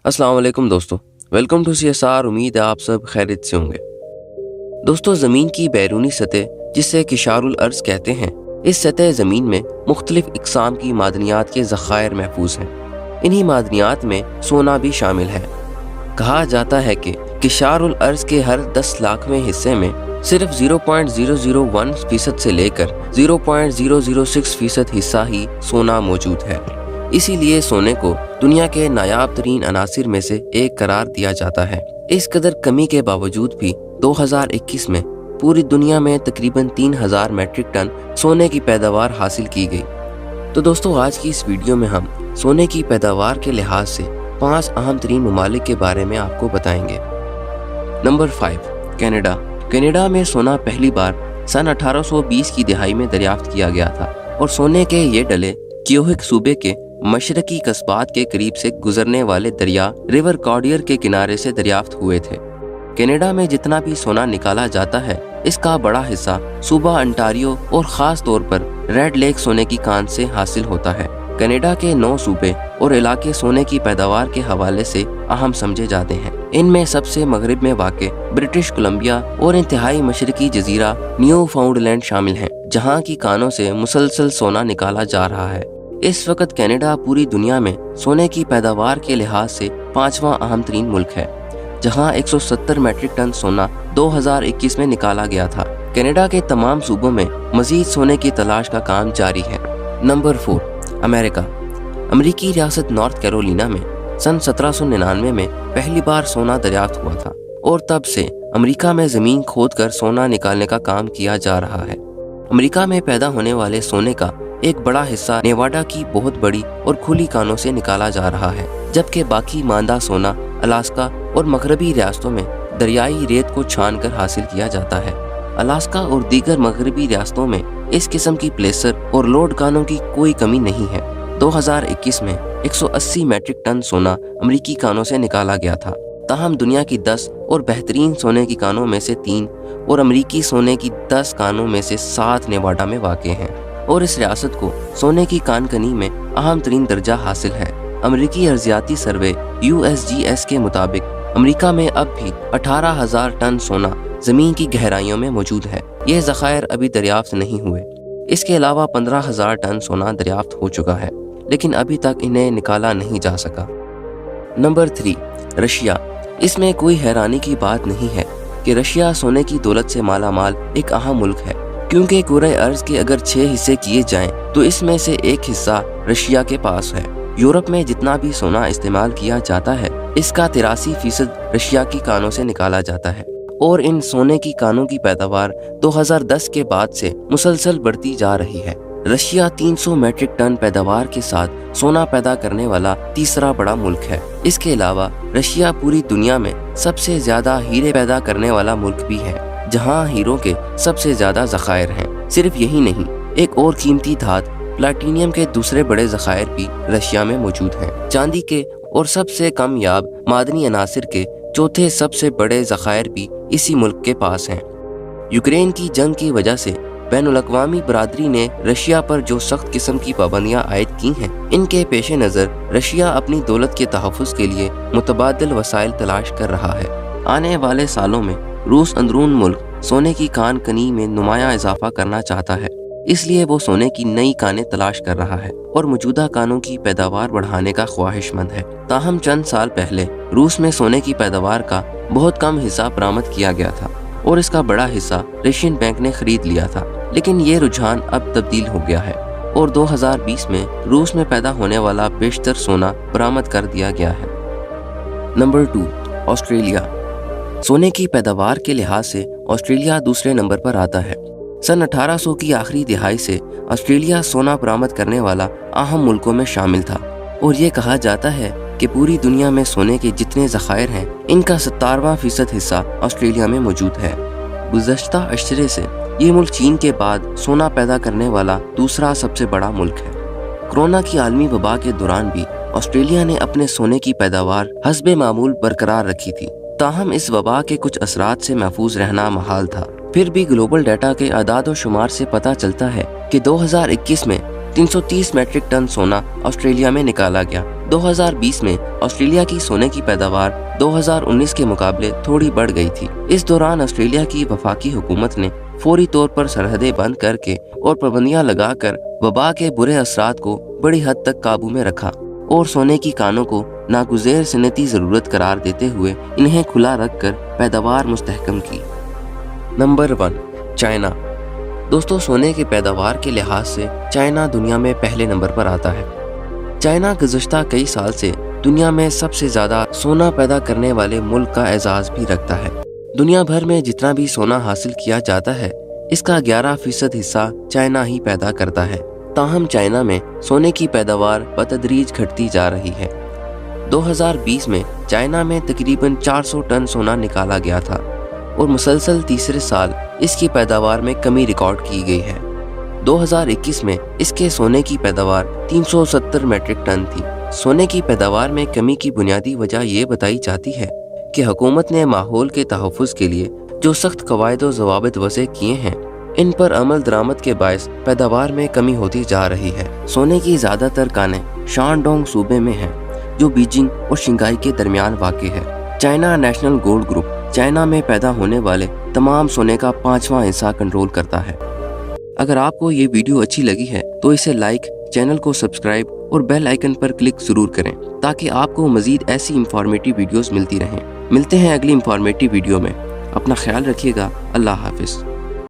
अस्सलाम वालेकुम दोस्तों, वेलकम टू CSR। उम्मीद है आप सब खैरियत से होंगे। दोस्तों, ज़मीन की बैरूनी सतह जिसे किशारुल अर्ज़ कहते हैं, इस सतह ज़मीन में मुख्तलिफ इक़साम की मादनियात के ज़खायर महफूज हैं। इन्हीं मादनियात में सोना भी शामिल है। कहा जाता है कि किशारुल अर्ज़ के हर 10 लाखवें हिस्से में सिर्फ 0.001% से लेकर 0.006% हिस्सा ही सोना मौजूद है। इसीलिए सोने को दुनिया के नायाब तरीन अनासिर में से एक करार दिया जाता है। इस कदर कमी के बावजूद भी 2021 में पूरी दुनिया में तकरीबन 3000 मैट्रिक टन सोने की पैदावार हासिल की गई। तो दोस्तों, आज की इस वीडियो में हम सोने की पैदावार के लिहाज से 5 अहम तरीन ममालिक के बारे में आपको बताएंगे। Number 5, Canada. कनाडा में सोना पहली बार सन 1820 की दिहाई में दरियाफ्त किया गया था और सोने के ये डले क्यूबेक सूबे के मशरकी कस्बात के करीब से गुजरने वाले दरिया रिवर कॉर्डियर के किनारे से दरियाफ्त हुए थे। कनाडा में जितना भी सोना निकाला जाता है, इसका बड़ा हिस्सा सूबा अंटारियो और ख़ास तौर पर रेड लेक सोने की कान से हासिल होता है। कनाडा के 9 सूबे और इलाके सोने की पैदावार के हवाले से अहम समझे जाते हैं। इनमें सबसे मगरिब में वाक़े ब्रिटिश कोलंबिया और इंतहाई मशरकी जजीरा न्यू फाउंडलैंड शामिल हैं, जहाँ की कानों से मुसलसल सोना निकाला जा रहा है। इस वक्त कनाडा पूरी दुनिया में सोने की पैदावार के लिहाज से 5वां अहम तरीन मुल्क है, जहां 170 मैट्रिक टन सोना 2021 में निकाला गया था। कनाडा के तमाम सूबों में मजीद सोने की तलाश का काम जारी है। Number 4, America. अमरीकी रियासत नॉर्थ कैरोलिना में सन 1799 में पहली बार सोना दरियाफ्त हुआ था और तब से अमरीका में ज़मीन खोद कर सोना निकालने का काम किया जा रहा है। अमरीका में पैदा होने वाले सोने का एक बड़ा हिस्सा नेवाडा की बहुत बड़ी और खुली कानों से निकाला जा रहा है, जबकि बाकी मांदा सोना अलास्का और मगरबी रियासतों में दरियाई रेत को छान कर हासिल किया जाता है। अलास्का और दीगर मगरबी रियासतों में इस किस्म की प्लेसर और लोड कानों की कोई कमी नहीं है। 2021 में 180 मैट्रिक टन सोना अमरीकी कानों से निकाला गया था। ताहम दुनिया की 10 और बेहतरीन सोने की कानों में से 3 और अमरीकी सोने की 10 कानों में से 7 नेवाडा में वाक़ हैं और इस रियासत को सोने की कान कनी में अहम तरीन दर्जा हासिल है। अमरीकी अर्जियाती सर्वे USGS के मुताबिक अमरीका में अब भी 18,000 टन सोना ज़मीन की गहराइयों में मौजूद है। ये ज़खायर अभी दरियाफ्त नहीं हुए। इसके अलावा 15,000 टन सोना दरियाफ्त हो चुका है, लेकिन अभी तक इन्हें निकाला नहीं जा सका। Number 3, Russia. इसमें कोई हैरानी की बात नहीं है कि रशिया सोने की दौलत से माला माल एक अहम मुल्क है, क्योंकि कुरे अर्ज के अगर 6 हिस्से किए जाएं तो इसमें से एक हिस्सा रशिया के पास है। यूरोप में जितना भी सोना इस्तेमाल किया जाता है, इसका 83% रशिया की कानों से निकाला जाता है और इन सोने की कानों की पैदावार 2010 के बाद से मुसलसल बढ़ती जा रही है। रशिया 300 मैट्रिक टन पैदावार के साथ सोना पैदा करने वाला तीसरा बड़ा मुल्क है। इसके अलावा रशिया पूरी दुनिया में सबसे ज्यादा हीरे पैदा करने वाला मुल्क भी है, जहां हीरों के सबसे ज्यादा ज़खायर हैं। सिर्फ यही नहीं, एक और कीमती धात प्लाटीनियम के दूसरे बड़े ज़खायर भी रशिया में मौजूद हैं। चांदी के और सबसे कामयाब मादनी अनासिर के चौथे सबसे बड़े ज़खायर भी इसी मुल्क के पास हैं। यूक्रेन की जंग की वजह से बैनुल-अक़वामी बरादरी ने रशिया पर जो सख्त किस्म की पाबंदियां आयद की हैं, इनके पेश नज़र रशिया अपनी दौलत के तहफ़्फ़ुज़ के लिए मुतबादिल वसाइल तलाश कर रहा है। आने वाले सालों में रूस अंदरून मुल्क सोने की कान कनी में नुमाया इजाफा करना चाहता है, इसलिए वो सोने की नई कानें तलाश कर रहा है और मौजूदा कानों की पैदावार बढ़ाने का ख्वाहिशमंद है। ताहम चंद साल पहले रूस में सोने की पैदावार का बहुत कम हिस्सा बरामद किया गया था और इसका बड़ा हिस्सा रशियन बैंक ने खरीद लिया था, लेकिन ये रुझान अब तब्दील हो गया है और 2020 में रूस में पैदा होने वाला बेशतर सोना बरामद कर दिया गया है। Number 2, Australia. सोने की पैदावार के लिहाज से ऑस्ट्रेलिया दूसरे नंबर पर आता है। सन 1800 की आखिरी दिहाई से ऑस्ट्रेलिया सोना बरामद करने वाला अहम मुल्कों में शामिल था और ये कहा जाता है कि पूरी दुनिया में सोने के जितने ज़खायर हैं, इनका 57% हिस्सा ऑस्ट्रेलिया में मौजूद है। गुज़श्ता अशरे से ये मुल्क चीन के बाद सोना पैदा करने वाला दूसरा सबसे बड़ा मुल्क है। कोरोना की आलमी वबा के दौरान भी ऑस्ट्रेलिया ने अपने सोने की पैदावार हस्बे मामूल बरकरार रखी थी। ताहम इस वबा के कुछ असरात से महफूज रहना महाल था। फिर भी ग्लोबल डाटा के आदाद और शुमार से पता चलता है कि 2021 में 330 मैट्रिक टन सोना ऑस्ट्रेलिया में निकाला गया। 2020 में ऑस्ट्रेलिया की सोने की पैदावार 2019 के मुकाबले थोड़ी बढ़ गई थी। इस दौरान ऑस्ट्रेलिया की वफाकी हुकूमत ने फौरी तौर पर सरहदें बंद करके और पाबंदियां लगाकर वबा के बुरे असरात को बड़ी हद तक काबू में रखा और सोने की कानों को नागुज़ेर सनती ज़रूरत करार देते हुए इन्हें खुला रखकर पैदावार मुस्तहकम की। Number 1, China. दोस्तों, सोने के पैदावार के लिहाज से चाइना दुनिया में पहले नंबर पर आता है। चाइना गुज़श्ता कई साल से दुनिया में सबसे ज़्यादा सोना पैदा करने वाले मुल्क का एजाज़ भी रखता है। दुनिया भर में जितना भी सोना हासिल किया जाता है, इसका 11% हिस्सा चाइना ही पैदा करता है। ताहम चाइना में सोने की पैदावार बतदरीज घटती जा रही है। 2020 में चाइना में तकरीबन 400 टन सोना निकाला गया था और मुसलसल तीसरे साल इसकी पैदावार में कमी रिकॉर्ड की गई है। 2021 में इसके सोने की पैदावार 370 मैट्रिक टन थी। सोने की पैदावार में कमी की बुनियादी वजह ये बताई जाती है कि हुकूमत ने माहौल के तहफ़्फ़ुज़ के लिए जो सख्त कवायद व ज़वाबित वज़े किए हैं, इन पर अमल दरामद के बायस पैदावार में कमी होती जा रही है। सोने की ज़्यादातर कानें शानडोंग सूबे में हैं, जो बीजिंग और शिंगाई के दरमियान वाक़ है। China national gold group China में पैदा होने वाले तमाम सोने का 5वां हिस्सा कंट्रोल करता है। अगर आपको ये वीडियो अच्छी लगी है तो इसे लाइक, चैनल को सब्सक्राइब और बेल आइकन पर क्लिक ज़रूर करें ताकि आपको मज़ीद ऐसी इंफॉर्मेटिव वीडियोस मिलती रहें। मिलते हैं अगली इंफॉर्मेटिव वीडियो में। अपना ख्याल रखिएगा। अल्लाह हाफिज़।